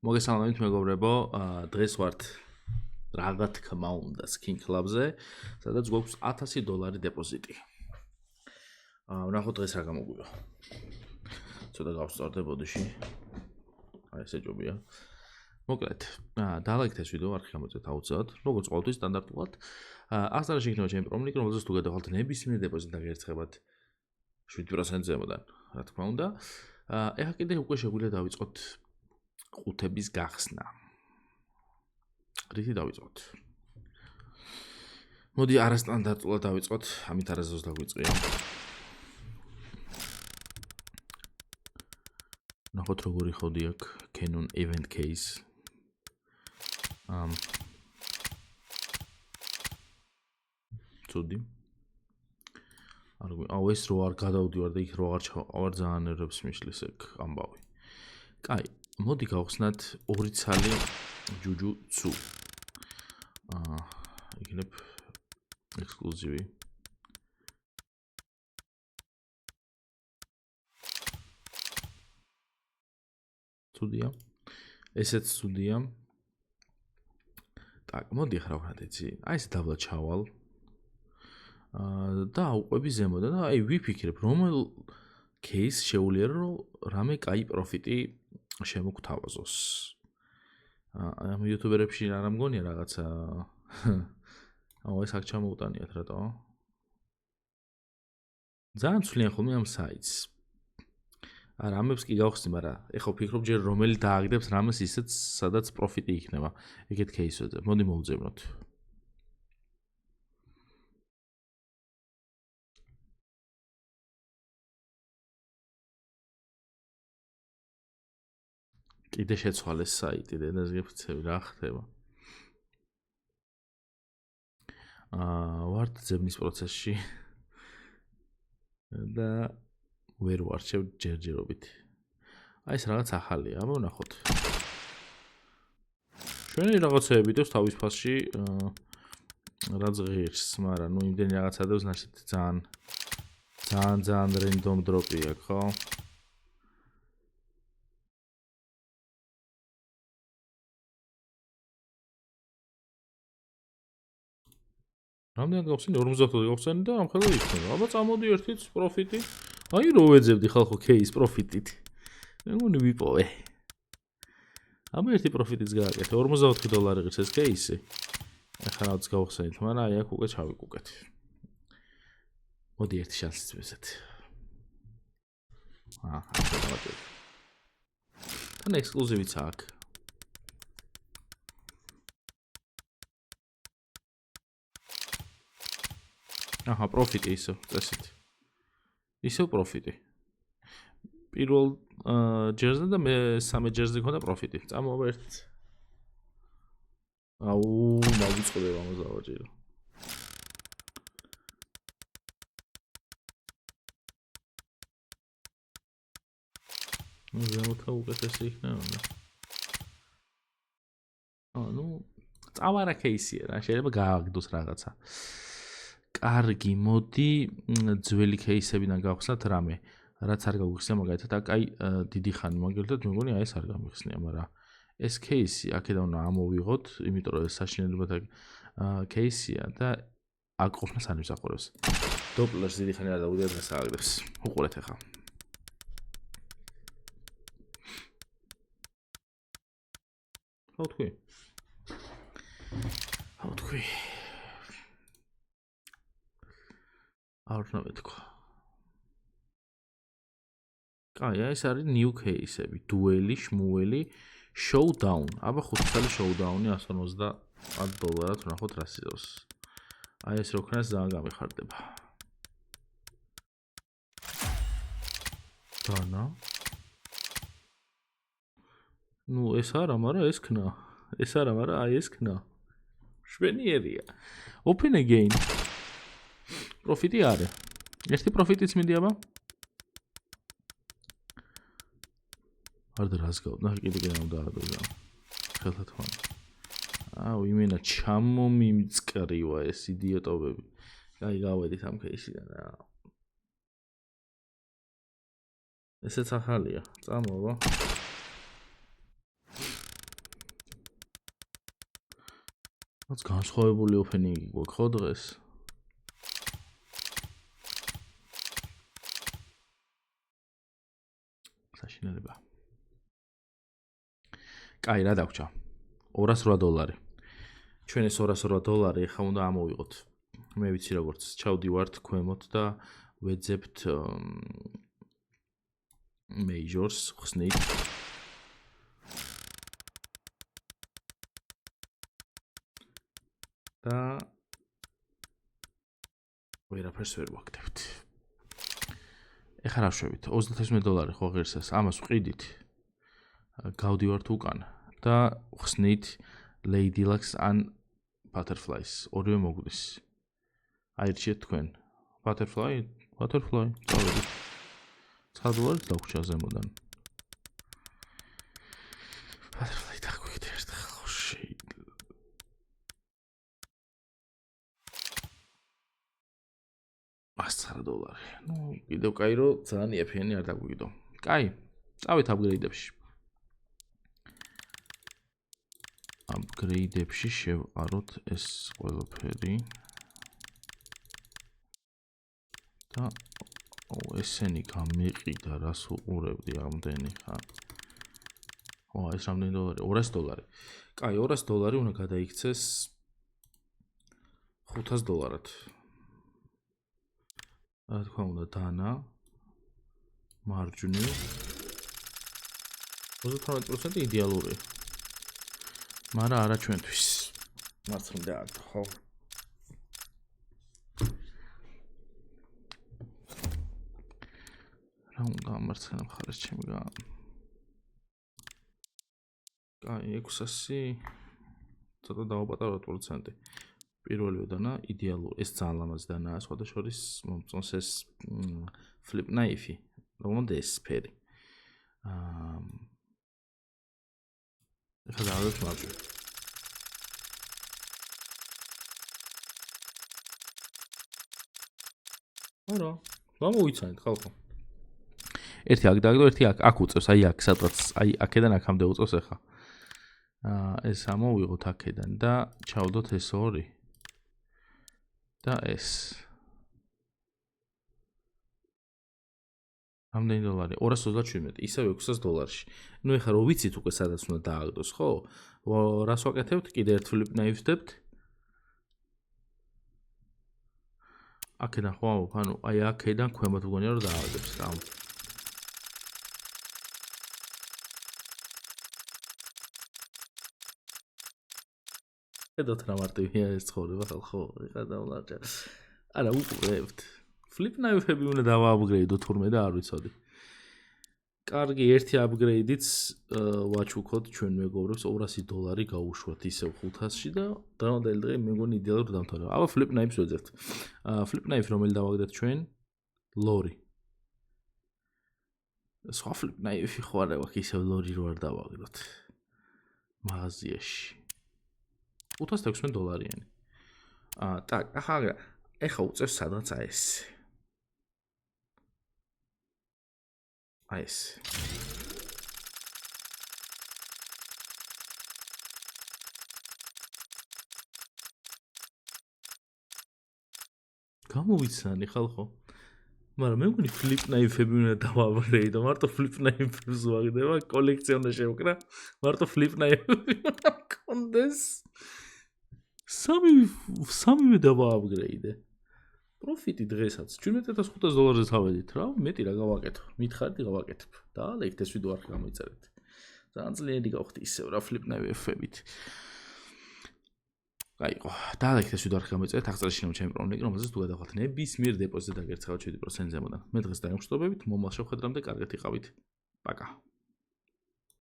მოგესალმებით მეგობრებო, დღეს ვართ რაღა თქმა უნდა Skin Club-ზე, სადაც გვაქვს $1000 დეპოზიტი. ვნახოთ დღეს რა გამოგვივა. ცოტა გავსწორდე ბოდიში. აი ესე ჯობია. მოკლედ, დალაიქეთ ეს ვიდეო, არხი გამოწვეთ აუცილებლად, როგორც ყოველთვის სტანდარტულად. აღსანიშნავი იქნება ჩემი პრომლინკი, რომელზეც თუ გადავალთ ნებისმიერ დეპოზიტს დაგერცხებათ 7% ზემოდან, რა თქმა უნდა. ეხლა კიდე უკვე შეგვიძლია დავიწყოთ ყუთების გახსნა. რითი დავიწყოთ? მოდი არასტანდარტულად დავიწყოთ, ამით არასდროს დაგვიწყია. ნახოთ როგორი ხოდი აქვს Canon event case. ცუდი. აუ ეს რო არ გადავდივარ და იქ რო აღარ ძალიან ნერვებს მიშლის ეგ ამბავი. კაი, მოდი გავხსნათ ორი ცალი ჯუჯუცუ. იქნებ ექსკლუზივი. ცუდია. ესეც ცუდია. так, მოდი ახლა ვქნათ იცი. აი ეს დაბლა ჩავალ. და აუყვები ზემოდან და აი ვიფიქრებ რომელ case შეუძლია რომ რამე კაი პროფიტი შემოგთავაზოს. ამ იუთუბერებში რა მგონია რაღაცა. აუ ეს აქ ჩამოუტანიათ რატო? ძალიან ცვლიან ხოლმე ამ საიტს. რამებს კი გავხსნი, მაგრამ ეხლა ვფიქრობ ჯერ რომელი დააგდებს რამეს ისეც სადაც პროფიტი იქნება. ეგეთ case-ებზე. მოდი მოვძებნოთ. კიდე შეცვალეს საიტი, დედას გეფიცები რა ხდება. ვართ ძებნის პროცესში და ვერ ვარჩევ ჯერჯერობით. აი ეს რაღაც ახალია, აბა ვნახოთ. ჩვენი რაღაცეები დევს თავის ფასში რაც ღირს, მაგრამ ნუ იმდენი რაღაცა დევს ნაშეთ ძალიან random drop-ი აქვს, ხო? რამდენი გავხსენი 50 გავხსენი და ამხელა იქნება. აბა წამოდი ერთიც პროფიტი. აი რო ვეძებდი ხალხო case პროფიტით. მე მგონი ვიპოვე. აბა ერთი პროფიტიც გააკეთე. $44 ღირს ეს case-ი. ახლა რაც გავხსენით, მაგრამ აი აქ უკვე ჩავიკუკეთ. მოდი ერთი შანსიც ვეზეთ. ახლა თან ექსკლუზივიც აქვს. აჰა, პროფიტი ისო, წესით. ისო პროფიტი. პირველ ჯერზე და მესამე ჯერზე ქონდა პროფიტი. წამოვა ერთიც. აუ, მოვიწყდება ამაზავაჭირო. ზემოთა უკეთესი იქნება. ნუ წავარა case-ია რა, შეიძლება გააგდოს რაღაცა. კარგი, მოდი ძველი case-ებიდან გავხსნათ რამე, რაც არ გავიხსნია მაგალითად, აი დიდი ხანი მაგალითად მეგონი აი ეს არ გამიხსნია, მაგრამ ეს case-ი აქედან უნდა ამოვიღოთ, იმიტომ რომ ეს საშინელებათა case-ია და აქ ყოფნას არ მისახურებს. Doppler-ს დიდი ხანი არ დავუდგა დღეს ააგდებს. უყურეთ ახლა. How თქვი? არ ნავეთქვა. კაი, ეს არის new case-ები, duel-ი, შმუელი, showdown. აბა 5 წელი showdown-ი $150 ვნახოთ რა სიზოს. აი ეს რო ქნას ძალიან გამიხარდება. დანა. ნუ ეს არა, მაგრამ ეს ქნა. ეს არა, მაგრამ აი ეს ქნა. შვენიერია. Open again. პროფიტი არის. ერთი პროფიტიც მინდი აბა. არ და რას გავდა, კიდე უნდა დაადო. ხელთა თქვა. აუ, იმენა ჩამომიმწყრივა ეს იდიოტობები. აი, გავედით ამ case-დან რა. ესეც ახალია. წამოვა. რაც განსხვავებული ოფენინგი გვაქვს ხო დღეს? საშინელება. კაი, რა დაგვრჩა? $208. ჩვენ ეს $208 ხა უნდა ამოვიღოთ. მე ვიცი როგორც ჩავდივართ ქვემოთ და ვეძებთ majors ხსნით. და ვერაფერს ვერ ვაკეთებთ. ეხლა რა ვშვებით? $37 ხო ღირსას, ამას ვყიდით. გავდივართ უკან და ხსნით Lady Luck ან Butterflies, ორივე მოგვდის. აირჩიეთ თქვენ. Butterfly, წავედით. $9 დაგვრჩა ზემოდან. Butterfly დაგვიგდე ერთხელ ხო შეიძლება. $109. ნუ კიდევ კაი რო ძალიან იაფიანი არ დაგვიგდო. კაი, წავით აპგრეიდებში. აპგრეიდებში შევყაროთ ეს ყველაფერი. და ესენი გამიყიდა, რას უყურებდი ამდენი ხა. ეს რამდენი დოლარი? $200. კაი, $200 უნდა გადაიქცეს $500. რა თქმა უნდა, დანა მარჯვნივ 38% იდეალურია. მაგრამ არა ჩვენთვის. მარცხნიდან აქ ხო? რა უნდა ამარცხენა მხარეს ჩემგან? კაი, 600 ცოტა დავაპატარავთ პროცენტი. პირველი დანა იდეალური, ეს ძალიან ლამაზი დანაა, სხვადასხვა მომწონს ეს flip knife-ი, რომელიც ეს სფერი. ეხლა დავაწყოთ მარჯვნივ. არა, გამოვიცანით ხალხო. ერთი აქ დააგდო, ერთი აქ უწევს, აი აქ სადღაც, აი აქედან აქამდე უწევს ახლა. ეს ამოვიღოთ აქედან და ჩავდოთ ეს ორი. და ეს. რამდენი დოლარი? $237, ისევ $600. ნუ ეხლა რო ვიცით უკვე სადაც უნდა დააგდოს, ხო? რას ვაკეთებთ? კიდე ერთ flip knife-ს ვდებთ. აქედან ხო, ანუ აი აქედან ქვემოთ ვგონია რომ დააგდებს რა. ედოთ რა მარტივია ეს ცხოვრება ხო? ეხლა დავლარჯა. არა, უყურებთ. Flip knife-ები უნდა დავააპგრეიდო თურმე და არ ვიცოდი. კარგი, ერთი აპგრეიდიც ვაჩუქოთ ჩვენ მეგობრებს $200 გაუშვათ ისევ 500-ში და დღევანდელი დღე მე მგონი იდეალურად დამთავრდა. აბა flip knife-ს ვეძებთ. Flip knife რომელი დავაგდეთ ჩვენ? ლორი. სხვა flip knife-ი ხო არა ვაქვს ისევ ლორი რო არ დავაგდოთ. მაღაზიაში. $516-იანი. Так, ეხა უწევს სადღაც აი ეს. აი ეს. გამოვიცანი ხალხო. მაგრამ მე მგონი flip knife-ები უნდა დავააპგრეიდო, მარტო flip knife-ს ვაგდება, კოლექცია უნდა შევკრა, მარტო flip knife-ები კონდეს. სამივე დავააპგრეიდე. პროფიტი დღესაც $17,500-ზე თავედით რა, მეტი რა გავაკეთო. მითხარით გავაკეთებ. და ლექთეს ვიდეო არხი გამოიწერეთ. ძალიან ძლიერი გავხდი ისევ რა flip knife-ებით. აიყო, და ლექთეს ვიდეო არხი გამოიწერეთ, აღწერაში შემო ჩემი პრომლინკი, რომელზეც თუ გადავხვალთ ნებისმიერ დეპოზიტზე დაგერცხავთ 7%-ზე მოდან. მე დღეს დაიმშვიდობებით, მომავალ შეხვედრამდე კარგად იყავით. პაკა.